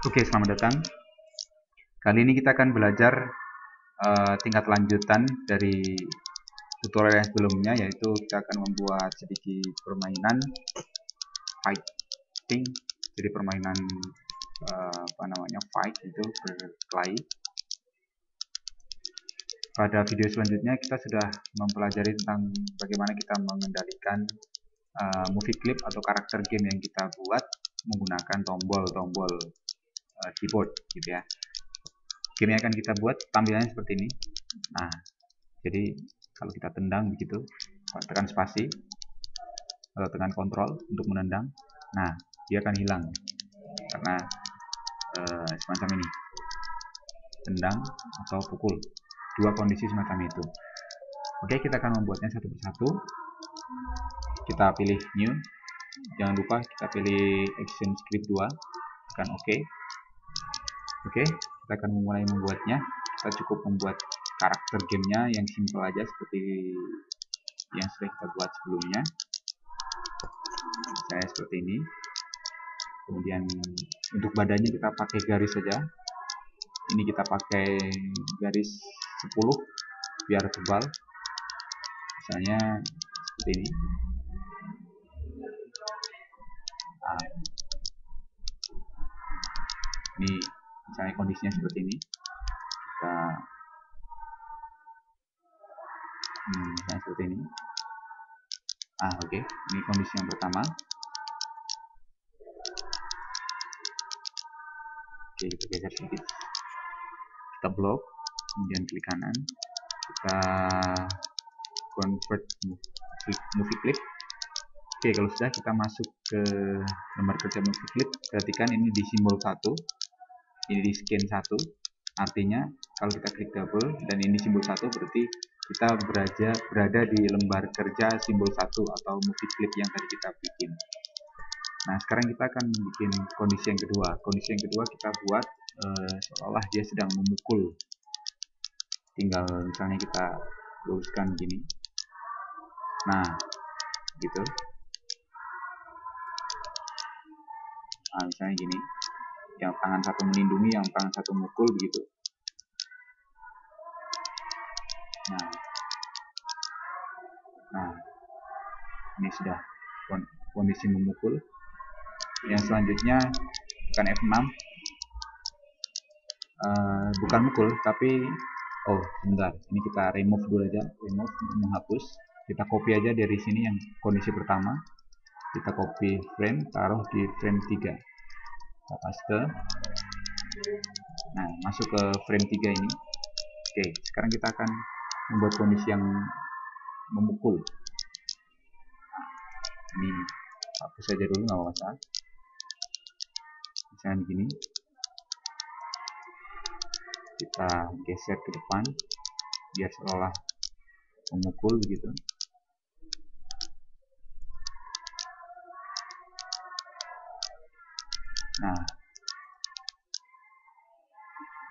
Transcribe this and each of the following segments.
Oke, selamat datang. Kali ini kita akan belajar tingkat lanjutan dari tutorial yang sebelumnya, yaitu kita akan membuat sedikit permainan fighting, jadi permainan fight itu berkelahi. Pada video selanjutnya kita sudah mempelajari tentang bagaimana kita mengendalikan movie clip atau karakter game yang kita buat menggunakan tombol-tombol keyboard, gitu ya. Game yang akan kita buat tampilannya seperti ini. Nah, jadi kalau kita tendang begitu, tekan spasi atau tekan kontrol untuk menendang, nah dia akan hilang karena semacam ini, tendang atau pukul, dua kondisi semacam itu. Oke, kita akan membuatnya satu persatu. Kita pilih new, jangan lupa kita pilih action script 2, tekan OK. Oke, kita akan memulai membuatnya. Kita cukup membuat karakter gamenya yang simple aja seperti yang sudah kita buat sebelumnya. Saya seperti ini. Kemudian untuk badannya kita pakai garis saja. Ini kita pakai garis 10 biar tebal. Misalnya seperti ini. Nah, ini misalnya kondisinya seperti ini. Kita misalnya seperti ini. Oke. Ini kondisi yang pertama. Oke, kita geser sedikit. Kita blok, kemudian klik kanan. Kita convert movie clip. Oke, kalau sudah kita masuk ke lembar kerja movie clip, perhatikan ini di simbol 1, ini di scan 1. Artinya kalau kita klik double dan ini simbol 1, berarti kita berada di lembar kerja simbol 1 atau movie clip yang tadi kita bikin. Nah, sekarang kita akan bikin kondisi yang kedua. Kondisi yang kedua kita buat seolah dia sedang memukul. Tinggal misalnya kita luruskan gini. Nah, gitu. Nah, misalnya gini. Yang tangan satu melindungi, yang tangan satu mukul, begitu. Nah, ini sudah kondisi memukul. Yang selanjutnya tekan F6. Bukan mukul, tapi sebentar, ini kita remove dulu aja, remove, menghapus. Kita copy aja dari sini yang kondisi pertama, kita copy frame, taruh di frame 3, kita paste. Nah, masuk ke frame 3 ini. Oke, sekarang kita akan membuat kondisi yang memukul. Ini hapus saja dulu, nggak masalah. Misalnya begini, kita geser ke depan biar seolah memukul begitu.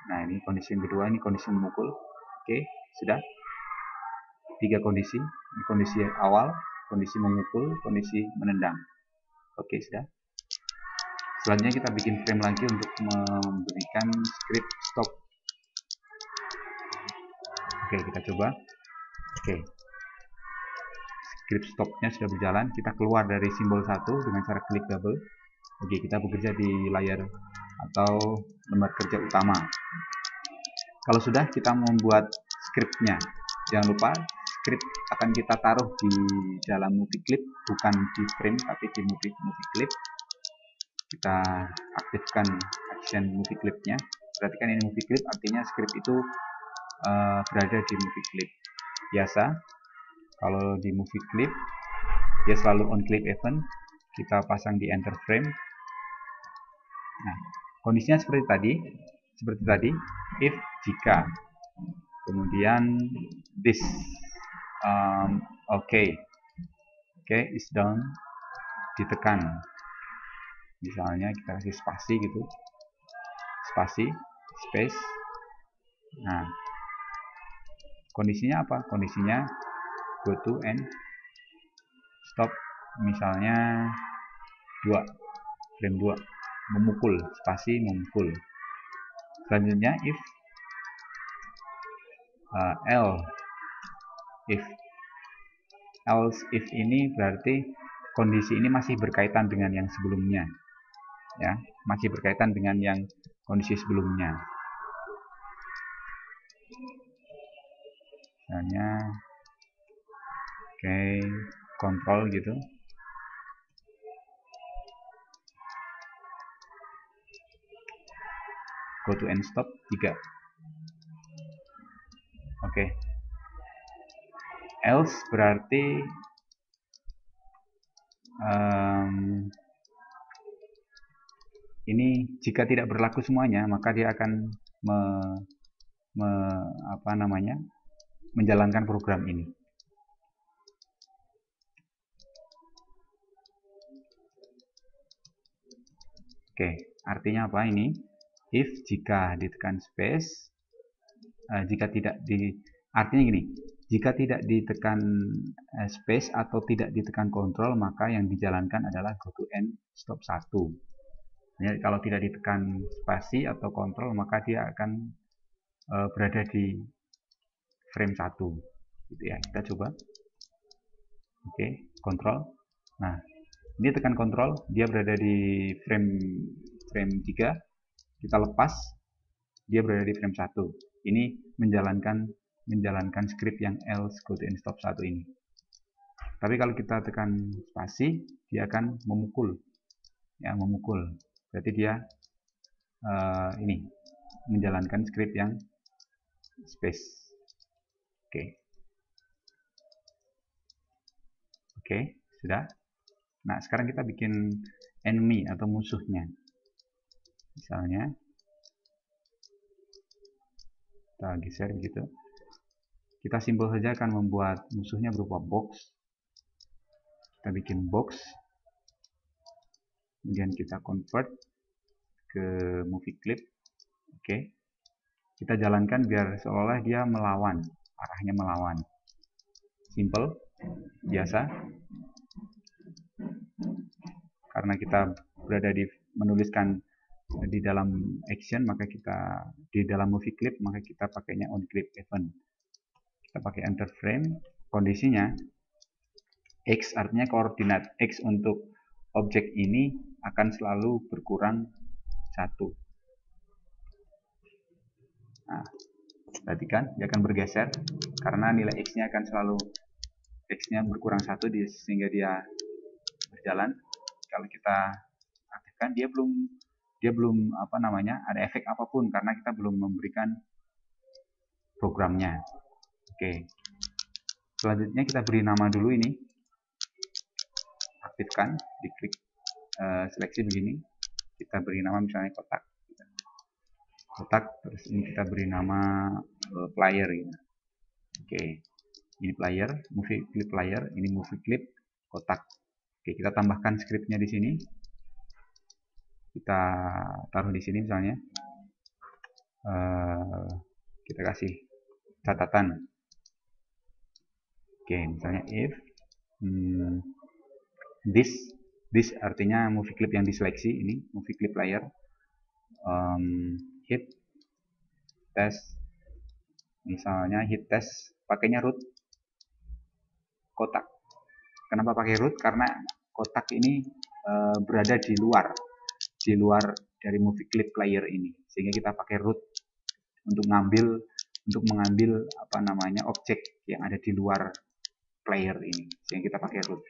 Nah, ini kondisi yang kedua, ini kondisi memukul. Oke, sudah 3 kondisi. Ini kondisi awal, kondisi memukul, kondisi menendang. Oke, sudah. Selanjutnya kita bikin frame lagi untuk memberikan script stop. Oke, kita coba. Oke, script stopnya sudah berjalan. Kita keluar dari simbol 1 dengan cara klik double. Oke, kita bekerja di layar atau lembar kerja utama. Kalau sudah, kita membuat scriptnya. Jangan lupa script akan kita taruh di dalam movie clip, bukan di frame tapi di movie clip. Kita aktifkan action movie clipnya. Perhatikan ini movie clip, artinya script itu berada di movie clip. Biasa kalau di movie clip dia selalu on clip event, kita pasang di enter frame. Nah, kondisinya seperti tadi, if, jika, kemudian this, okay, is done, ditekan. Misalnya kita kasih spasi gitu, space. Nah, kondisinya apa? Kondisinya go to and stop, misalnya frame 2. memukul, spasi memukul. Selanjutnya if else if ini berarti kondisi ini masih berkaitan dengan yang sebelumnya, ya, masih berkaitan dengan yang kondisi sebelumnya. Misalnya kontrol gitu. Go to end stop 3. Else berarti ini jika tidak berlaku semuanya, maka dia akan menjalankan program ini. Artinya apa ini? If jika ditekan space, artinya gini, jika tidak ditekan space atau tidak ditekan kontrol, maka yang dijalankan adalah go to end stop 1. Jadi kalau tidak ditekan spasi atau kontrol, maka dia akan berada di frame 1 gitu ya. Kita coba. Kontrol. Nah, ini tekan kontrol, dia berada di frame 3. Kita lepas, dia berada di frame 1. Ini menjalankan script yang else go to end stop 1 ini. Tapi kalau kita tekan spasi, dia akan memukul. Ya, memukul. Berarti dia ini menjalankan script yang space. Oke, sudah. Nah, sekarang kita bikin enemy atau musuhnya. Misalnya kita geser gitu. Kita simpel saja akan membuat musuhnya berupa box. Kita bikin box, kemudian kita convert ke movie clip. Kita jalankan biar seolah-olah dia melawan, arahnya melawan. Simple, biasa. Karena kita berada menuliskan di dalam action, maka kita di dalam movie clip, maka kita pakainya on clip event. Kita pakai enter frame. Kondisinya X, artinya koordinat X untuk objek ini akan selalu berkurang 1. Nah, perhatikan, dia akan bergeser karena nilai X-nya akan selalu X-nya berkurang 1 sehingga dia berjalan. Kalau kita aktifkan, dia belum ada efek apapun karena kita belum memberikan programnya. Selanjutnya kita beri nama dulu ini. Aktifkan, diklik seleksi begini. Kita beri nama misalnya kotak. Terus ini kita beri nama player gitu. Ini player, movie clip player, ini movie clip kotak. Kita tambahkan scriptnya di sini. Kita taruh di sini misalnya. Kita kasih catatan. Misalnya if this artinya movie clip yang diseleksi, ini movie clip player. Hit test, misalnya hit test pakainya root kotak. Kenapa pakai root? Karena kotak ini berada di luar dari movie clip player ini, sehingga kita pakai root untuk mengambil objek yang ada di luar player ini, sehingga kita pakai root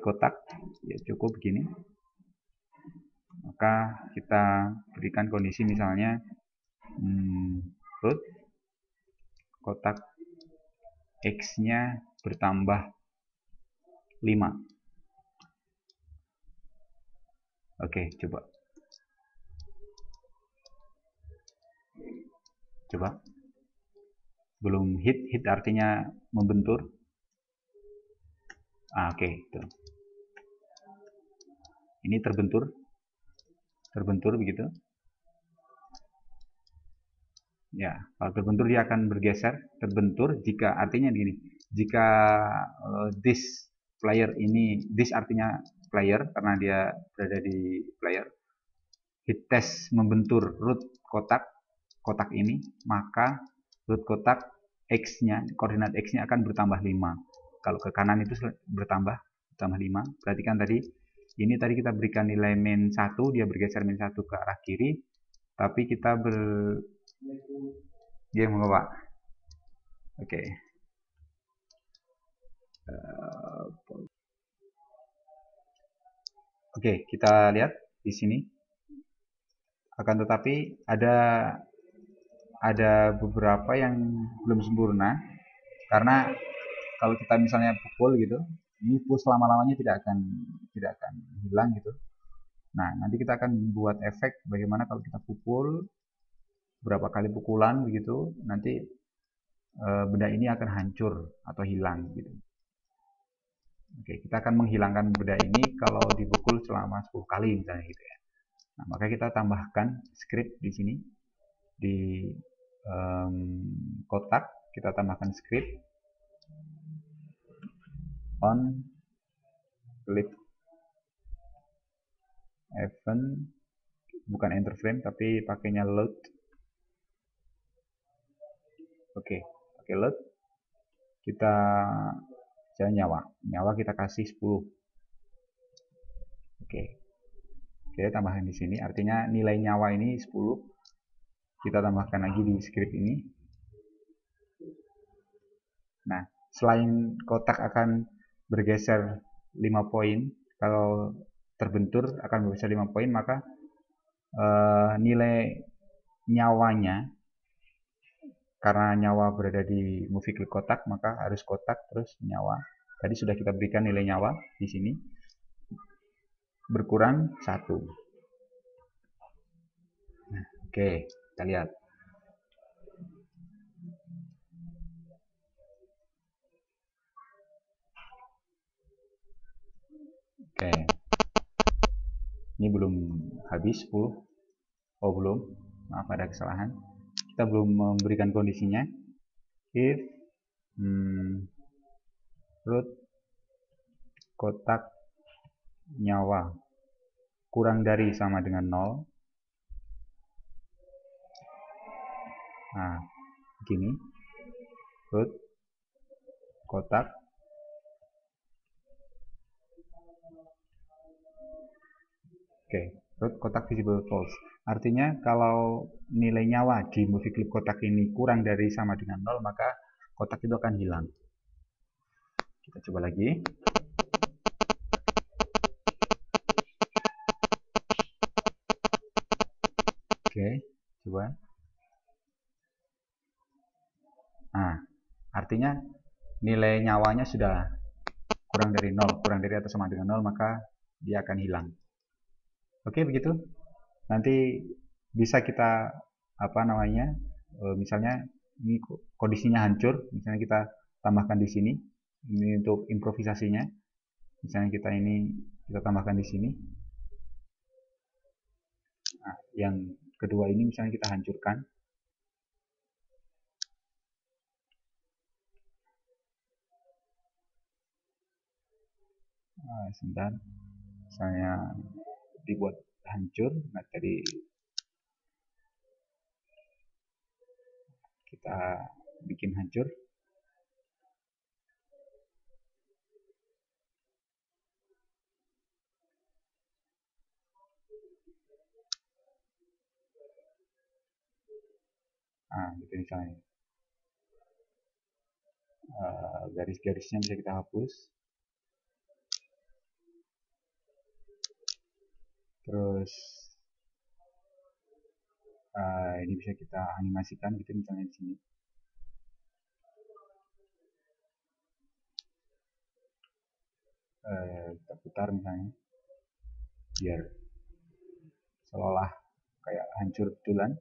kotak. Ya cukup begini. Maka kita berikan kondisi misalnya root kotak X-nya bertambah 5. Coba. Belum hit artinya membentur. Tuh. Ini terbentur begitu. Ya, kalau terbentur dia akan bergeser. Terbentur jika artinya gini, jika this player ini, this artinya player karena dia berada di player, hit test membentur root kotak ini, maka root kotak x-nya, koordinat x-nya akan bertambah 5. Kalau ke kanan itu bertambah 5. Berarti kan tadi ini tadi kita berikan nilai min 1, dia bergeser min 1 ke arah kiri, tapi kita dia mau Pak. Oke. Oke, kita lihat di sini. Akan tetapi ada beberapa yang belum sempurna, karena kalau kita misalnya pukul gitu, ini push lama-lamanya tidak akan hilang gitu. Nah, nanti kita akan buat efek bagaimana kalau kita pukul berapa kali pukulan begitu, nanti benda ini akan hancur atau hilang gitu. Oke, kita akan menghilangkan benda ini kalau dipukul selama 10 kali misalnya gitu ya. Nah, maka kita tambahkan script di sini di kotak, kita tambahkan script on click event, bukan enter frame tapi pakainya load. Oke, pakai load, kita nyawa kita kasih 10. Oke, tambahkan di sini, artinya nilai nyawa ini 10. Kita tambahkan lagi di script ini. Nah, selain kotak akan bergeser 5 poin, kalau terbentur akan bergeser 5 poin, maka nilai nyawanya, karena nyawa berada di movie clip kotak, maka harus kotak terus nyawa. Tadi sudah kita berikan nilai nyawa di sini, berkurang 1. Nah, oke, kita lihat. Oke, ini belum habis 10. Oh belum, maaf ada kesalahan. Kita belum memberikan kondisinya. If root kotak nyawa kurang dari sama dengan 0. Nah, begini. Root kotak root kotak visible false. Artinya kalau nilai nyawa di movie clip kotak ini kurang dari sama dengan 0, maka kotak itu akan hilang. Kita coba lagi. Oke, coba. Nah, artinya nilai nyawanya sudah kurang dari 0, kurang dari atau sama dengan 0, maka dia akan hilang. Oke, begitu. Nanti bisa kita misalnya ini kondisinya hancur, misalnya kita tambahkan di sini. Ini untuk improvisasinya. Misalnya kita tambahkan di sini. Nah, yang kedua ini misalnya kita hancurkan. Nah, sebentar, misalnya dibuat hancur. Nah, tadi kita bikin hancur. Nah, gitu misalnya. Garis-garisnya bisa kita hapus. Terus ini bisa kita animasikan gitu misalnya di sini. Kita putar misalnya biar seolah kayak hancur betulan.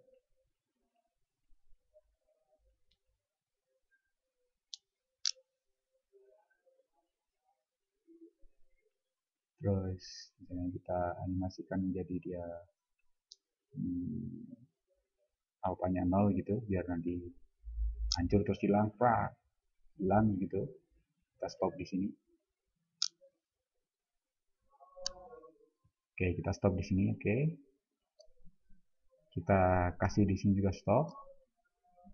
Terus misalnya kita animasikan menjadi dia alpanya 0 gitu, biar nanti hancur terus hilang gitu. Kita stop di sini. Oke, kita stop di sini. Oke, Kita kasih di sini juga stop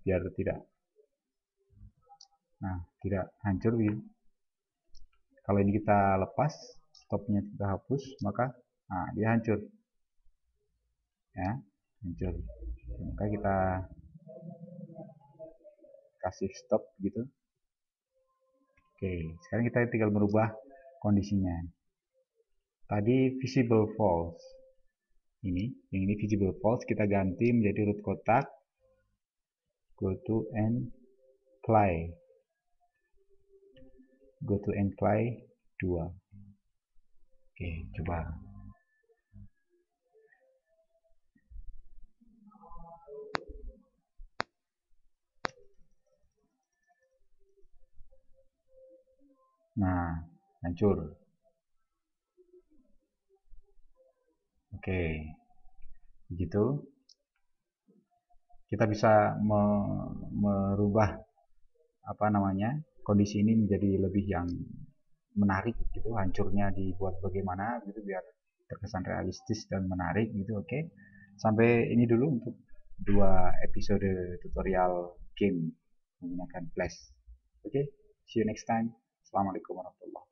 biar tidak hancur gitu. Kalau ini kita lepas, stopnya kita hapus, maka dia hancur ya, hancur. Maka kita kasih stop gitu. Oke, sekarang kita tinggal merubah kondisinya. Tadi visible false, yang ini visible false, kita ganti menjadi root kotak, go to and play 2. Oke, coba. Nah, hancur. Oke, begitu. Kita bisa merubah kondisi ini menjadi lebih yang menarik gitu, hancurnya dibuat bagaimana gitu biar terkesan realistis dan menarik gitu. Oke, sampai ini dulu untuk 2 episode tutorial game menggunakan Flash. Oke, see you next time. Assalamualaikum warahmatullahi wabarakatuh.